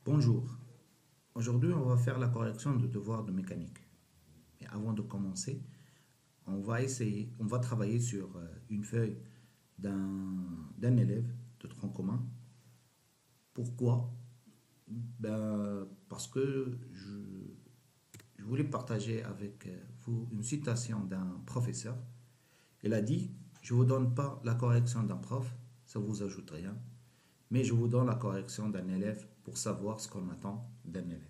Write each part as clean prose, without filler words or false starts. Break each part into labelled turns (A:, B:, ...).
A: Bonjour, aujourd'hui on va faire la correction de devoirs de mécanique. Mais avant de commencer, on va travailler sur une feuille d'un élève de tronc commun. Pourquoi? Parce que je voulais partager avec vous une citation d'un professeur. Il a dit, je ne vous donne pas la correction d'un prof, ça ne vous ajoute rien, mais je vous donne la correction d'un élève pour savoir ce qu'on attend d'un élève.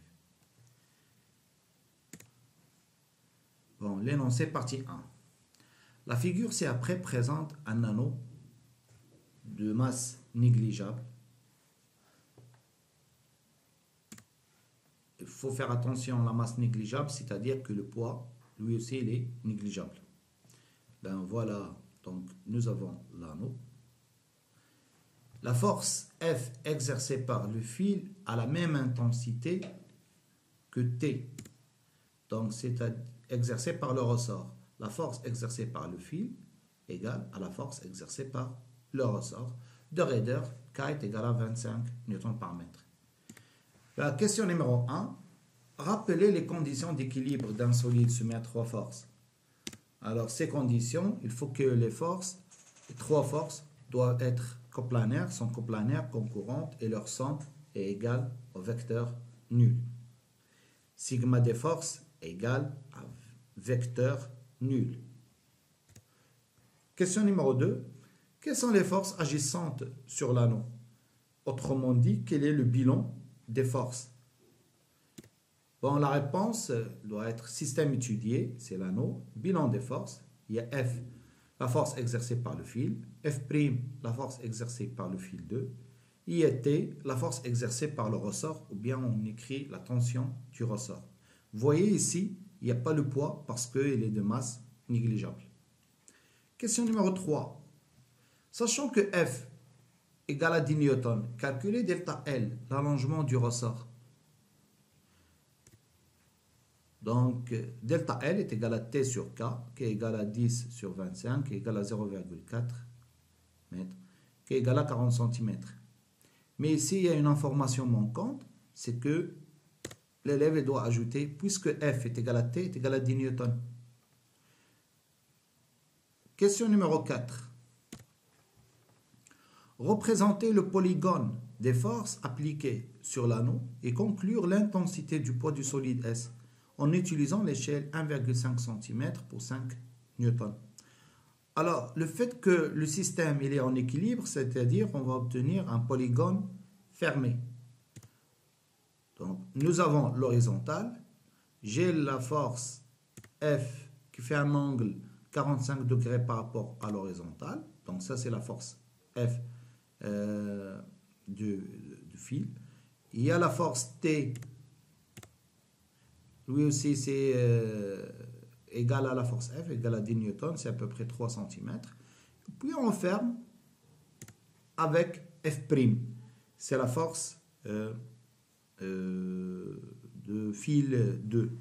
A: Bon, l'énoncé partie 1. La figure ci-après présente un anneau de masse négligeable. Il faut faire attention à la masse négligeable, c'est-à-dire que le poids, lui aussi, il est négligeable. Ben voilà, donc nous avons l'anneau. La force F exercée par le fil a la même intensité que T. Donc c'est exercée par le ressort. La force exercée par le fil égale à la force exercée par le ressort. De raideur, K est égal à 25 newtons par mètre. La question numéro 1. Rappelez les conditions d'équilibre d'un solide soumis à trois forces. Alors ces conditions, il faut que les trois forces doivent être coplanaires, sont coplanaires, concurrentes et leur somme est égale au vecteur nul. Sigma des forces est égal à vecteur nul. Question numéro 2. Quelles sont les forces agissantes sur l'anneau? Autrement dit, quel est le bilan des forces? Bon, la réponse doit être système étudié, c'est l'anneau, bilan des forces. Il y a F, la force exercée par le fil, F', la force exercée par le fil 2, I et T, la force exercée par le ressort, ou bien on écrit la tension du ressort. Vous voyez ici, il n'y a pas le poids parce qu'il est de masse négligeable. Question numéro 3. Sachant que F égale à 10 newtons, calculez delta L, l'allongement du ressort. Donc, delta L est égal à T sur K, qui est égal à 10 sur 25, qui est égal à 0,4 mètres, qui est égal à 40 cm. Mais ici, il y a une information manquante, c'est que l'élève doit ajouter, puisque F est égal à T, est égal à 10 newtons. Question numéro 4. Représenter le polygone des forces appliquées sur l'anneau et conclure l'intensité du poids du solide S en utilisant l'échelle 1,5 cm pour 5 newtons. Alors, le fait que le système il est en équilibre, c'est-à-dire qu'on va obtenir un polygone fermé. Donc, nous avons l'horizontale. J'ai la force F qui fait un angle 45 degrés par rapport à l'horizontale. Donc, ça, c'est la force F du fil. Il y a la force T. Lui aussi, c'est égal à la force F, égal à 10 newtons, c'est à peu près 3 cm. Puis on ferme avec F'. C'est la force de fil 2.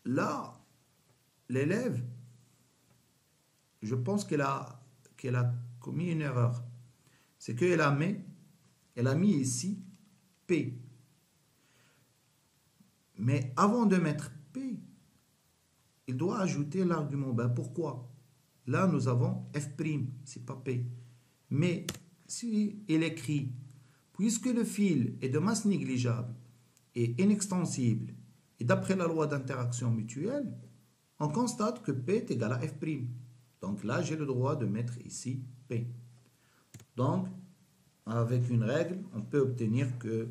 A: Là, l'élève, je pense qu'elle a commis une erreur. C'est qu'elle a mis ici P. Mais avant de mettre P, il doit ajouter l'argument. Ben pourquoi? Là, nous avons F', c'est pas P. Mais si il écrit, puisque le fil est de masse négligeable et inextensible, et d'après la loi d'interaction mutuelle, on constate que P est égal à F'. Donc là, j'ai le droit de mettre ici P. Donc, avec une règle, on peut obtenir que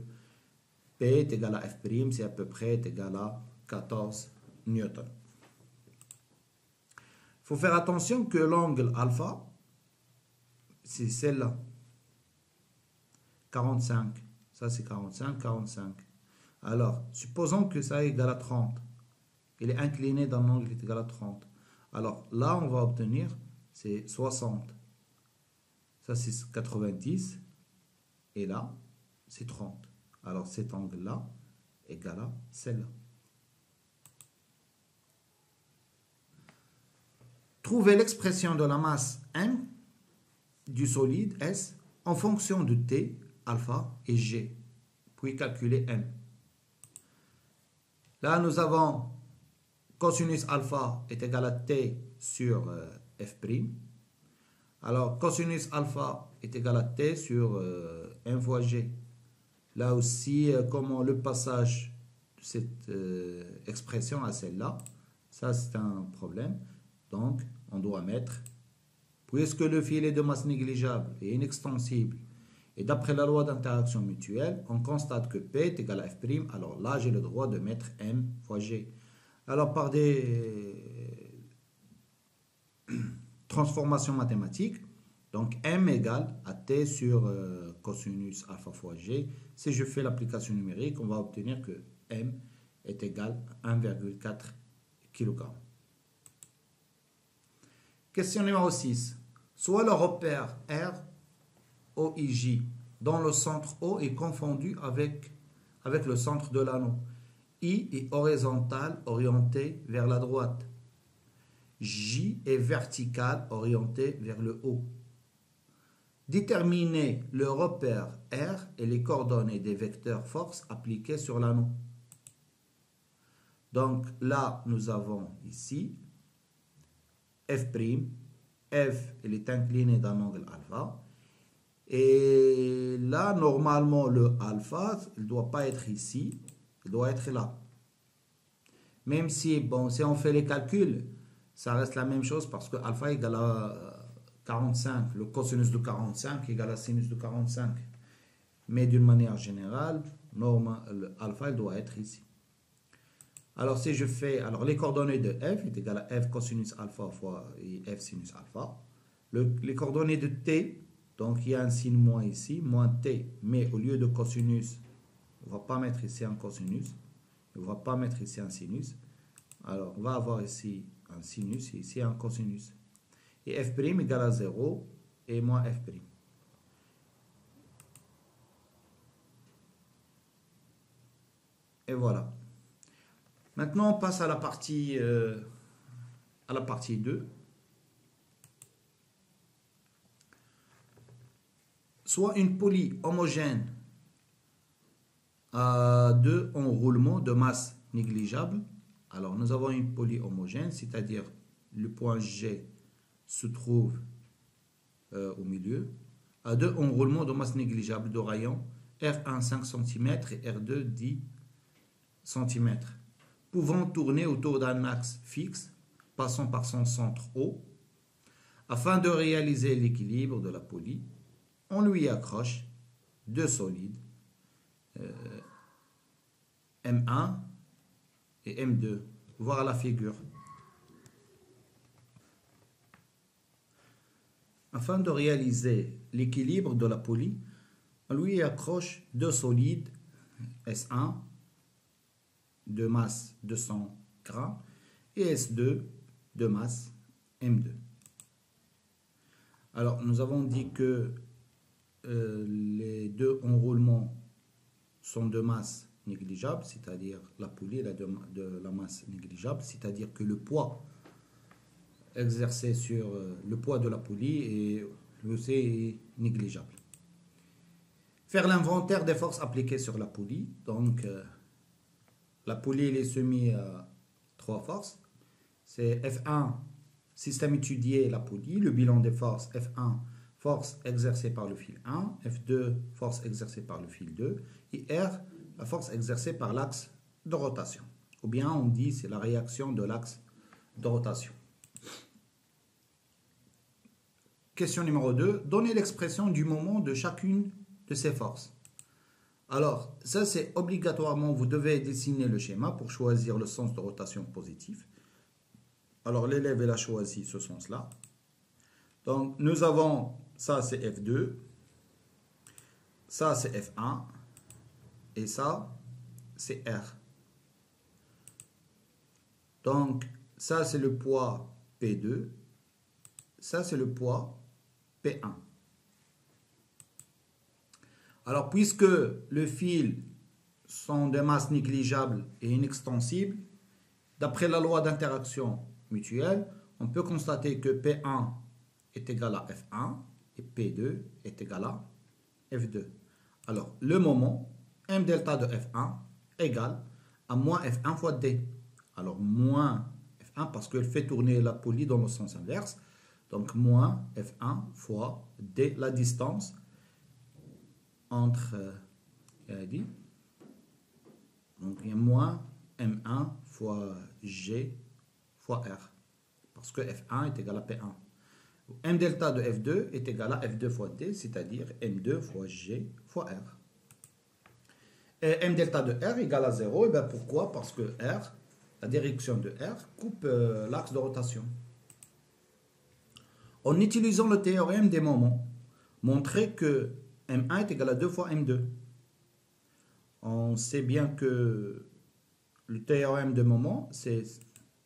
A: P est égal à F', c'est à peu près égal à 14 newtons. Il faut faire attention que l'angle alpha, c'est celle-là. 45. Ça, c'est 45, 45. Alors, supposons que ça est égal à 30. Il est incliné dans l'angle qui est égal à 30. Alors, là, on va obtenir, c'est 60. Ça, c'est 90. Et là, c'est 30. Alors cet angle-là égale à celle-là. Trouvez l'expression de la masse M du solide S en fonction de T alpha et G, puis calculer M. Là, nous avons cosinus alpha est égal à T sur F'. Alors, cosinus alpha est égal à T sur M fois G. Là aussi, comment le passage de cette expression à celle-là, ça c'est un problème. Donc, on doit mettre, puisque le fil est de masse négligeable et inextensible, et d'après la loi d'interaction mutuelle, on constate que P est égal à F', alors là j'ai le droit de mettre M fois G. Alors par des transformations mathématiques, donc M égale à T sur cosinus alpha fois G. Si je fais l'application numérique, on va obtenir que M est égal à 1,4 kg. Question numéro 6. Soit le repère R, OIJ, dont le centre O est confondu avec le centre de l'anneau. I est horizontal orienté vers la droite. J est vertical orienté vers le haut. Déterminez le repère R et les coordonnées des vecteurs force appliqués sur l'anneau. Donc là, nous avons ici F'. F, elle est inclinée d'un angle alpha. Et là, normalement, le alpha, il ne doit pas être ici, il doit être là. Même si, bon, si on fait les calculs, ça reste la même chose parce que alpha égale à 45. Le cosinus de 45 égale à sinus de 45. Mais d'une manière générale, alpha, il doit être ici. Alors, si je fais, alors les coordonnées de f est égal à f cosinus alpha fois f sinus alpha. Les coordonnées de t, donc il y a un signe moins ici, moins t, mais au lieu de cosinus, on ne va pas mettre ici un cosinus, on ne va pas mettre ici un sinus. Alors, on va avoir ici un sinus et ici un cosinus. Et f' égale à 0 et moins f'. Et voilà. Maintenant, on passe à la partie 2. Soit une poulie homogène à deux enroulements de masse négligeable. Alors, nous avons une poulie homogène, c'est-à-dire le point G se trouve au milieu, à deux enroulements de masse négligeable de rayon R1 5 cm et R2 10 cm, pouvant tourner autour d'un axe fixe, passant par son centre O. Afin de réaliser l'équilibre de la poulie, on lui accroche deux solides, M1 et M2. Voir la figure. Afin de réaliser l'équilibre de la poulie, on lui accroche deux solides, S1 de masse 200 g et S2 de masse M2. Alors, nous avons dit que les deux enroulements sont de masse négligeable, c'est-à-dire la poulie est de la masse négligeable, c'est-à-dire que le poids exercé sur le poids de la poulie est lui aussi est négligeable. Faire l'inventaire des forces appliquées sur la poulie. Donc, la poulie elle est soumise à trois forces. C'est F1, système étudié, la poulie, le bilan des forces. F1, force exercée par le fil 1. F2, force exercée par le fil 2. Et R, la force exercée par l'axe de rotation. Ou bien on dit c'est la réaction de l'axe de rotation. Question numéro 2. Donnez l'expression du moment de chacune de ces forces. Alors, ça c'est obligatoirement, vous devez dessiner le schéma pour choisir le sens de rotation positif. Alors, l'élève a choisi ce sens-là. Donc, nous avons, ça c'est F2, ça c'est F1, et ça c'est R. Donc, ça c'est le poids P2, ça c'est le poids P1. Alors, puisque le fil sont de masse négligeable et inextensible, d'après la loi d'interaction mutuelle, on peut constater que P1 est égal à F1 et P2 est égal à F2. Alors, le moment, m delta de F1 égale à moins F1 fois D. Alors, moins F1 parce qu'elle fait tourner la poulie dans le sens inverse. Donc, moins F1 fois D, la distance entre... donc, il y a moins M1 fois G fois R. Parce que F1 est égal à P1. M delta de F2 est égal à F2 fois D, c'est-à-dire M2 fois G fois R. Et M delta de R égale à 0. Et bien pourquoi? Parce que R, la direction de R, coupe l'axe de rotation. En utilisant le théorème des moments, montrer que M1 est égal à 2 fois M2. On sait bien que le théorème des moments, c'est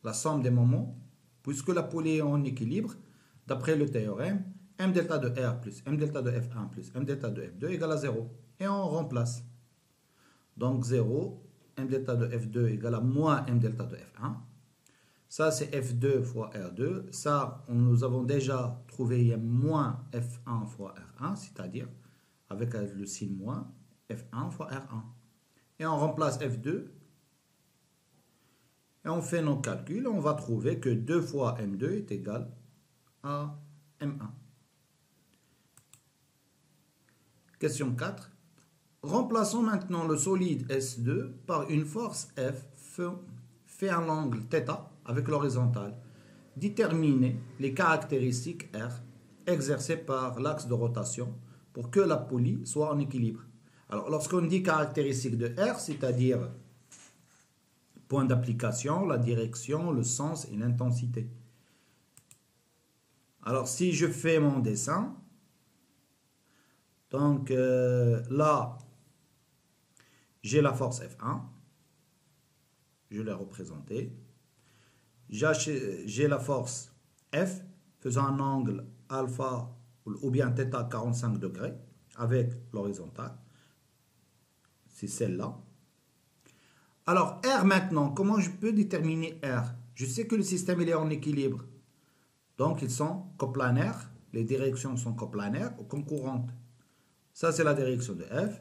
A: la somme des moments, puisque la poulie est en équilibre, d'après le théorème, M delta de R plus M delta de F1 plus M delta de F2 égale à 0. Et on remplace. Donc 0, M delta de F2 égale à moins M delta de F1. Ça, c'est F2 fois R2. Ça, nous avons déjà trouvé moins F1 fois R1, c'est-à-dire avec le signe moins, F1 fois R1. Et on remplace F2. Et on fait nos calculs. On va trouver que 2 fois M2 est égal à M1. Question 4. Remplaçons maintenant le solide S2 par une force F fait un angle θ avec l'horizontale. Déterminez les caractéristiques R exercées par l'axe de rotation pour que la poulie soit en équilibre. Alors, lorsqu'on dit caractéristiques de R, c'est-à-dire point d'application, la direction, le sens et l'intensité. Alors, si je fais mon dessin, donc là, j'ai la force F1, je l'ai représentée. J'ai la force F faisant un angle alpha ou bien θ 45 degrés avec l'horizontale. C'est celle-là. Alors, R maintenant, comment je peux déterminer R? Je sais que le système il est en équilibre. Donc, ils sont coplanaires. Les directions sont coplanaires ou concurrentes. Ça, c'est la direction de F.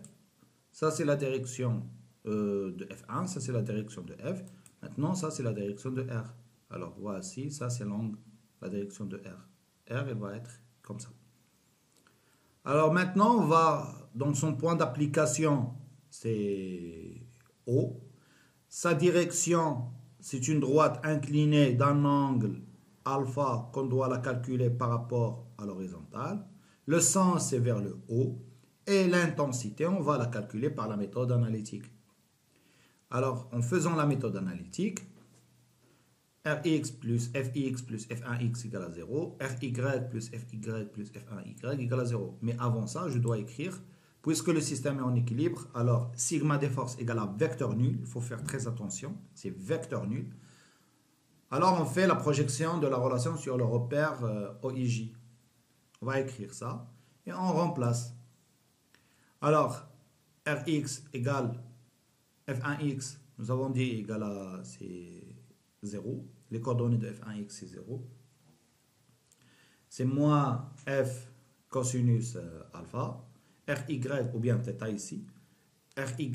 A: Ça, c'est la direction de F1. Ça, c'est la direction de F. Maintenant, ça, c'est la direction de R. Alors, voici, ça, c'est l'angle, la direction de R. R, elle va être comme ça. Alors, maintenant, on va, dans son point d'application, c'est O. Sa direction, c'est une droite inclinée d'un angle alpha qu'on doit la calculer par rapport à l'horizontale. Le sens, c'est vers le haut. Et l'intensité, on va la calculer par la méthode analytique. Alors, en faisant la méthode analytique, Rx plus Fx plus F1x égale à 0, Ry plus Fy plus F1y égale à 0. Mais avant ça, je dois écrire, puisque le système est en équilibre, alors sigma des forces égale à vecteur nul. Il faut faire très attention, c'est vecteur nul. Alors, on fait la projection de la relation sur le repère OIJ. On va écrire ça et on remplace. Alors, Rx égale F1x, nous avons dit égal à 0. Les coordonnées de F1x, c'est 0. C'est moins F cosinus alpha. Ry, ou bien θ ici. Ry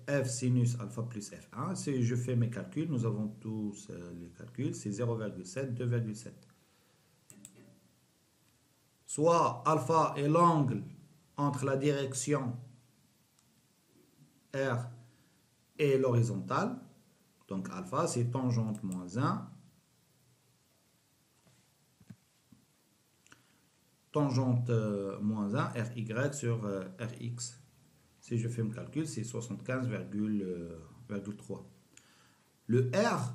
A: F sinus alpha plus F1. Si je fais mes calculs, nous avons tous les calculs. C'est 0,7, 2,7. Soit alpha est l'angle entre la direction R et l'horizontale. Donc alpha, c'est tangente moins 1. Tangente moins 1, Ry sur Rx. Si je fais mon calcul, c'est 75,3. Le R,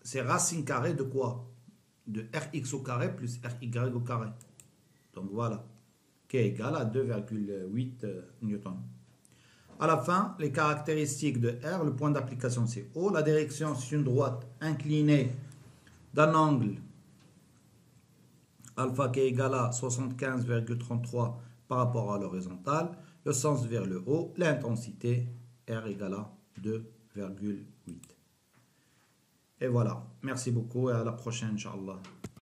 A: c'est racine carrée de quoi? De Rx au carré plus Ry au carré. Donc voilà, qui est égal à 2,8 newtons. À la fin, les caractéristiques de R, le point d'application c'est O, la direction c'est une droite inclinée d'un angle alpha qui est égal à 75,33 par rapport à l'horizontale, le sens vers le haut, l'intensité R égale à 2,8. Et voilà, merci beaucoup et à la prochaine, Inch'Allah.